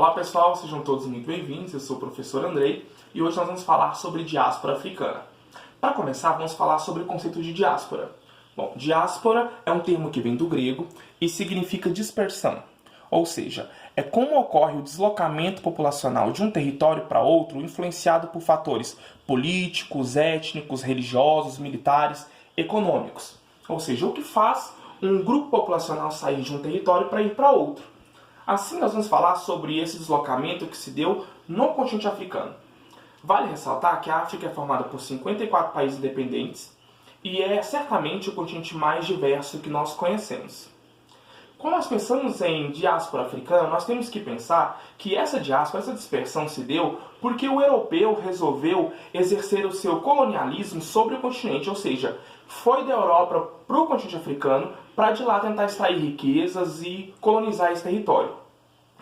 Olá pessoal, sejam todos muito bem-vindos, eu sou o professor Andrei e hoje nós vamos falar sobre diáspora africana. Para começar, vamos falar sobre o conceito de diáspora. Bom, diáspora é um termo que vem do grego e significa dispersão, ou seja, é como ocorre o deslocamento populacional de um território para outro influenciado por fatores políticos, étnicos, religiosos, militares, econômicos. Ou seja, o que faz um grupo populacional sair de um território para ir para outro. Assim, nós vamos falar sobre esse deslocamento que se deu no continente africano. Vale ressaltar que a África é formada por 54 países independentes e é certamente o continente mais diverso que nós conhecemos. Quando nós pensamos em diáspora africana, nós temos que pensar que essa diáspora, essa dispersão se deu porque o europeu resolveu exercer o seu colonialismo sobre o continente, ou seja, foi da Europa para o continente africano para de lá tentar extrair riquezas e colonizar esse território.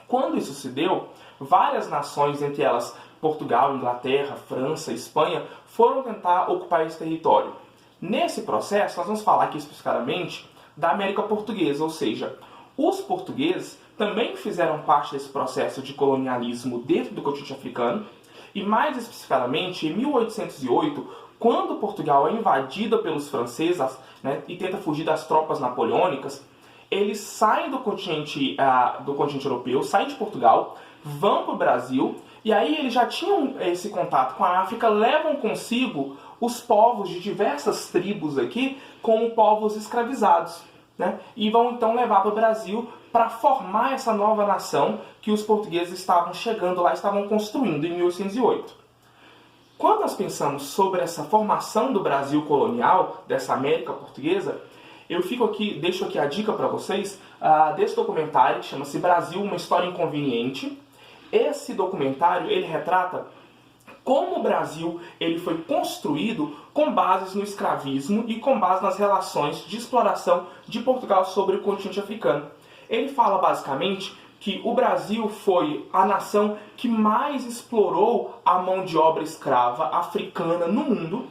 Quando isso se deu, várias nações, entre elas Portugal, Inglaterra, França, Espanha, foram tentar ocupar esse território. Nesse processo, nós vamos falar aqui especificamente da América Portuguesa, ou seja, os portugueses também fizeram parte desse processo de colonialismo dentro do continente africano, e mais especificamente em 1808, quando Portugal é invadida pelos franceses, e tenta fugir das tropas napoleônicas, eles saem do continente europeu, saem de Portugal, vão para o Brasil, e aí eles já tinham esse contato com a África, levam consigo os povos de diversas tribos aqui como povos escravizados, e vão então levar para o Brasil para formar essa nova nação que os portugueses estavam chegando lá, estavam construindo em 1808. Quando nós pensamos sobre essa formação do Brasil colonial, dessa América Portuguesa, eu deixo aqui a dica para vocês desse documentário que chama-se Brasil, uma História Inconveniente. Esse documentário ele retrata como o Brasil ele foi construído com bases no escravismo e com base nas relações de exploração de Portugal sobre o continente africano. Ele fala basicamente que o Brasil foi a nação que mais explorou a mão de obra escrava africana no mundo.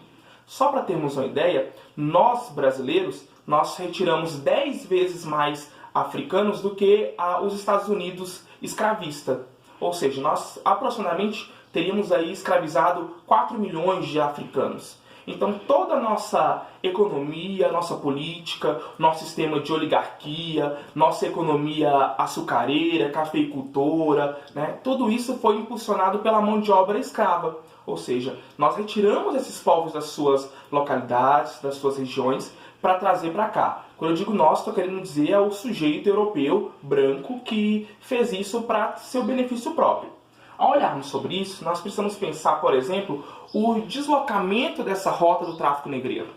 Só para termos uma ideia, nós brasileiros, nós retiramos 10 vezes mais africanos do que os Estados Unidos escravista. Ou seja, nós aproximadamente teríamos aí escravizado 4 milhões de africanos. Então toda a nossa economia, nossa política, nosso sistema de oligarquia, nossa economia açucareira, cafeicultora, tudo isso foi impulsionado pela mão de obra escrava. Ou seja, nós retiramos esses povos das suas localidades, das suas regiões, para trazer para cá. Quando eu digo nós, estou querendo dizer o sujeito europeu, branco, que fez isso para seu benefício próprio. Ao olharmos sobre isso, nós precisamos pensar, por exemplo, o deslocamento dessa rota do tráfico negreiro.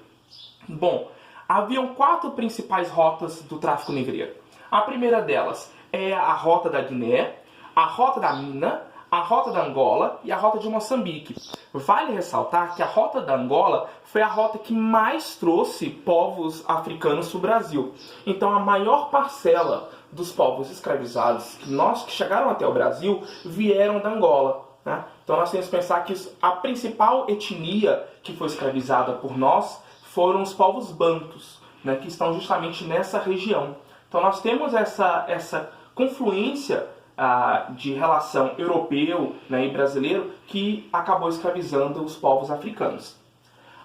Bom, haviam 4 principais rotas do tráfico negreiro. A primeira delas é a rota da Guiné, a rota da Mina, a rota da Angola e a rota de Moçambique. Vale ressaltar que a rota da Angola foi a rota que mais trouxe povos africanos para o Brasil. Então a maior parcela dos povos escravizados que chegaram até o Brasil vieram da Angola. Então nós temos que pensar que a principal etnia que foi escravizada por nós foram os povos bantus, que estão justamente nessa região. Então nós temos essa confluência de relação europeu e brasileiro que acabou escravizando os povos africanos.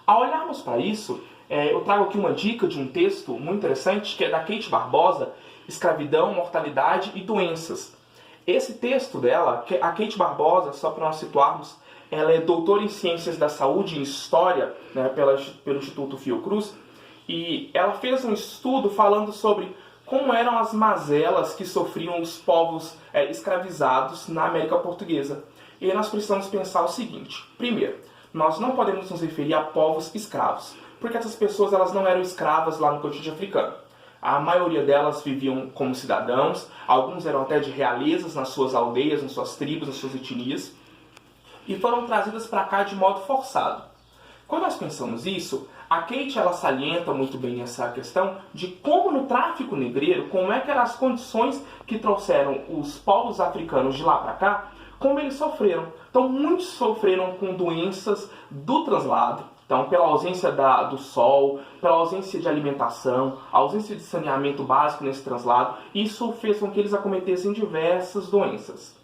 Ao olharmos para isso, eu trago aqui uma dica de um texto muito interessante que é da Kate Barbosa, Escravidão, Mortalidade e Doenças. Esse texto dela, a Kate Barbosa, só para nós situarmos, ela é doutora em Ciências da Saúde e em História pelo Instituto Fiocruz, e ela fez um estudo falando sobre como eram as mazelas que sofriam os povos escravizados na América Portuguesa. E aí nós precisamos pensar o seguinte. Primeiro, nós não podemos nos referir a povos escravos, porque essas pessoas elas não eram escravas lá no continente africano. A maioria delas viviam como cidadãos, alguns eram até de realezas nas suas aldeias, nas suas tribos, nas suas etnias, e foram trazidas para cá de modo forçado. Quando nós pensamos isso, a Kate ela salienta muito bem essa questão de como no tráfico negreiro, como é que eram as condições que trouxeram os povos africanos de lá para cá, como eles sofreram. Então muitos sofreram com doenças do translado, então pela ausência do sol, pela ausência de alimentação, ausência de saneamento básico nesse translado, isso fez com que eles acometessem diversas doenças.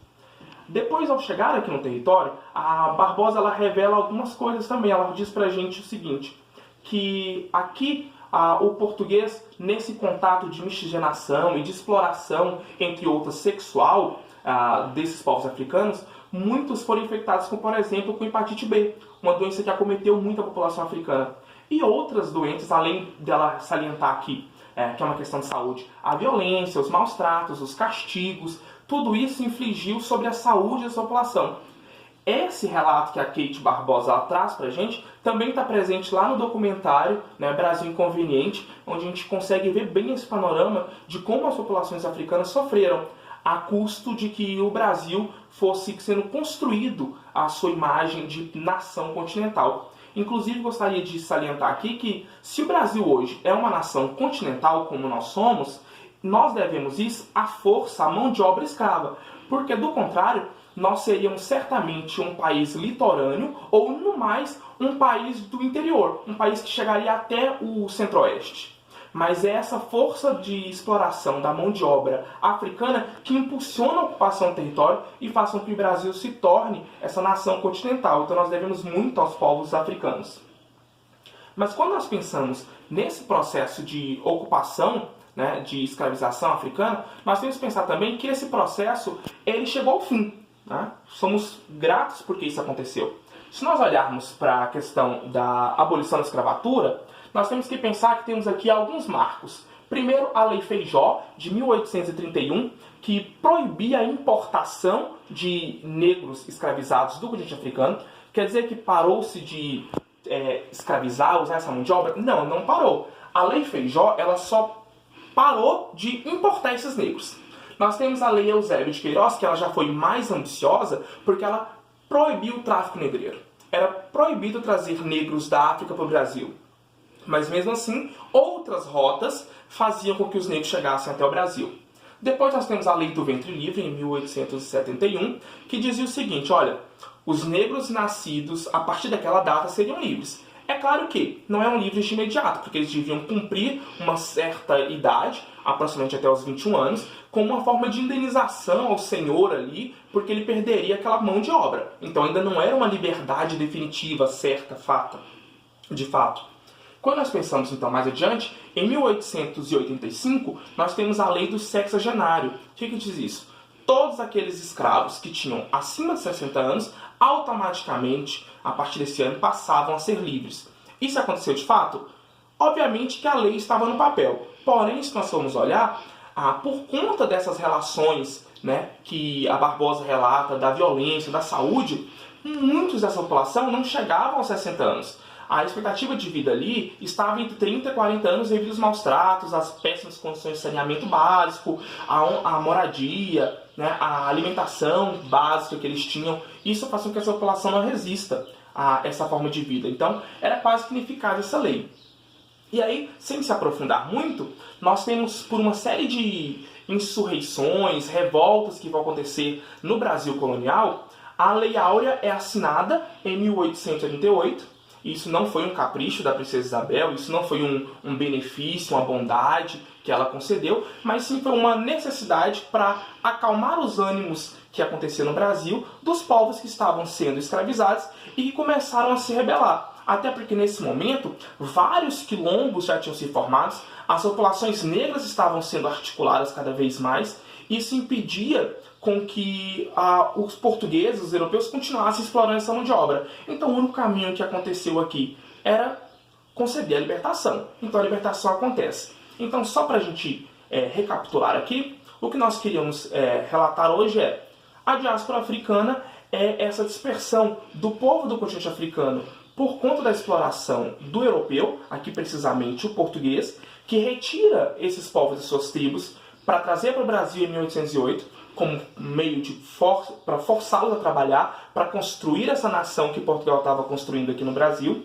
Depois, ao chegar aqui no território, a Barbosa ela revela algumas coisas também. Ela diz pra gente o seguinte, que aqui o português, nesse contato de miscigenação e de exploração, entre outras, sexual, desses povos africanos, muitos foram infectados com, por exemplo, com hepatite B, uma doença que acometeu muito a população africana. E outras doenças, além dela salientar aqui, que é uma questão de saúde, a violência, os maus tratos, os castigos, tudo isso infligiu sobre a saúde da população. Esse relato que a Kate Barbosa traz pra gente também está presente lá no documentário, né, Brasil Inconveniente, onde a gente consegue ver bem esse panorama de como as populações africanas sofreram a custo de que o Brasil fosse sendo construído a sua imagem de nação continental. Inclusive, gostaria de salientar aqui que se o Brasil hoje é uma nação continental como nós somos, nós devemos isso à força, à mão de obra escrava, porque do contrário, nós seríamos certamente um país litorâneo ou, no mais, um país do interior, um país que chegaria até o centro-oeste. Mas é essa força de exploração da mão de obra africana que impulsiona a ocupação do território e faz com que o Brasil se torne essa nação continental. Então nós devemos muito aos povos africanos. Mas quando nós pensamos nesse processo de ocupação, né, de escravização africana, nós temos que pensar também que esse processo ele chegou ao fim. Né? Somos gratos porque isso aconteceu. Se nós olharmos para a questão da abolição da escravatura, nós temos que pensar que temos aqui alguns marcos. Primeiro, a Lei Feijó, de 1831, que proibia a importação de negros escravizados do continente africano. Quer dizer que parou-se de escravizar, usar essa mão de obra? Não, não parou. A Lei Feijó ela só parou de importar esses negros. Nós temos a Lei Eusébio de Queiroz, que ela já foi mais ambiciosa, porque ela proibiu o tráfico negreiro. Era proibido trazer negros da África para o Brasil. Mas mesmo assim, outras rotas faziam com que os negros chegassem até o Brasil. Depois nós temos a Lei do Ventre Livre, em 1871, que dizia o seguinte, olha, os negros nascidos a partir daquela data seriam livres. É claro que não eram livres de imediato, porque eles deviam cumprir uma certa idade, aproximadamente até os 21 anos, como uma forma de indenização ao senhor ali, porque ele perderia aquela mão de obra. Então ainda não era uma liberdade definitiva, certa, de fato. Quando nós pensamos então mais adiante, em 1885 nós temos a Lei do Sexagenário. O que diz isso? Todos aqueles escravos que tinham acima de 60 anos, automaticamente, a partir desse ano, passavam a ser livres. Isso aconteceu de fato? Obviamente que a lei estava no papel. Porém, se nós formos olhar, por conta dessas relações, né, que a Barbosa relata, da violência, da saúde, muitos dessa população não chegavam aos 60 anos. A expectativa de vida ali estava entre 30 e 40 anos devido aos maus tratos, às péssimas condições de saneamento básico, à moradia, né, à alimentação básica que eles tinham. Isso faz com que essa população não resista a essa forma de vida. Então, era quase que ineficaz essa lei. E aí, sem se aprofundar muito, nós temos, por uma série de insurreições, revoltas que vão acontecer no Brasil colonial, a Lei Áurea é assinada em 1888. Isso não foi um capricho da princesa Isabel, isso não foi um benefício, uma bondade que ela concedeu, mas sim foi uma necessidade para acalmar os ânimos que aconteciam no Brasil dos povos que estavam sendo escravizados e que começaram a se rebelar. Até porque nesse momento, vários quilombos já tinham se formado, as populações negras estavam sendo articuladas cada vez mais, e isso impedia com que os portugueses, os europeus, continuassem explorando essa mão de obra. Então o único caminho que aconteceu aqui era conceder a libertação. Então a libertação acontece. Então só para a gente recapitular aqui, o que nós queríamos relatar hoje é a diáspora africana é essa dispersão do povo do continente africano por conta da exploração do europeu, aqui precisamente o português, que retira esses povos de suas tribos para trazer para o Brasil em 1808, como meio para forçá-los a trabalhar, para construir essa nação que Portugal estava construindo aqui no Brasil.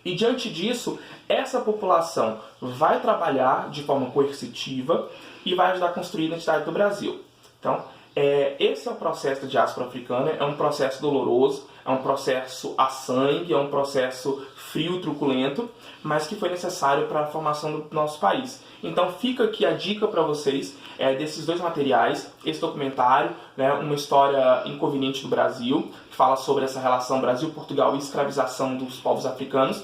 E diante disso, essa população vai trabalhar de forma coercitiva e vai ajudar a construir a identidade do Brasil. Então, Esse é o processo da diáspora africana, é um processo doloroso, é um processo a sangue, é um processo frio, truculento, mas que foi necessário para a formação do nosso país. Então fica aqui a dica para vocês desses dois materiais, esse documentário, né, Uma História Inconveniente do Brasil, que fala sobre essa relação Brasil-Portugal e escravização dos povos africanos,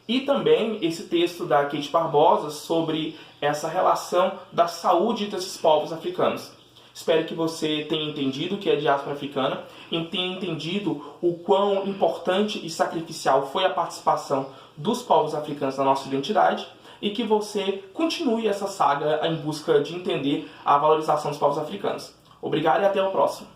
e também esse texto da Kate Barbosa sobre essa relação da saúde desses povos africanos. Espero que você tenha entendido o que é diáspora africana e tenha entendido o quão importante e sacrificial foi a participação dos povos africanos na nossa identidade e que você continue essa saga em busca de entender a valorização dos povos africanos. Obrigado e até o próximo.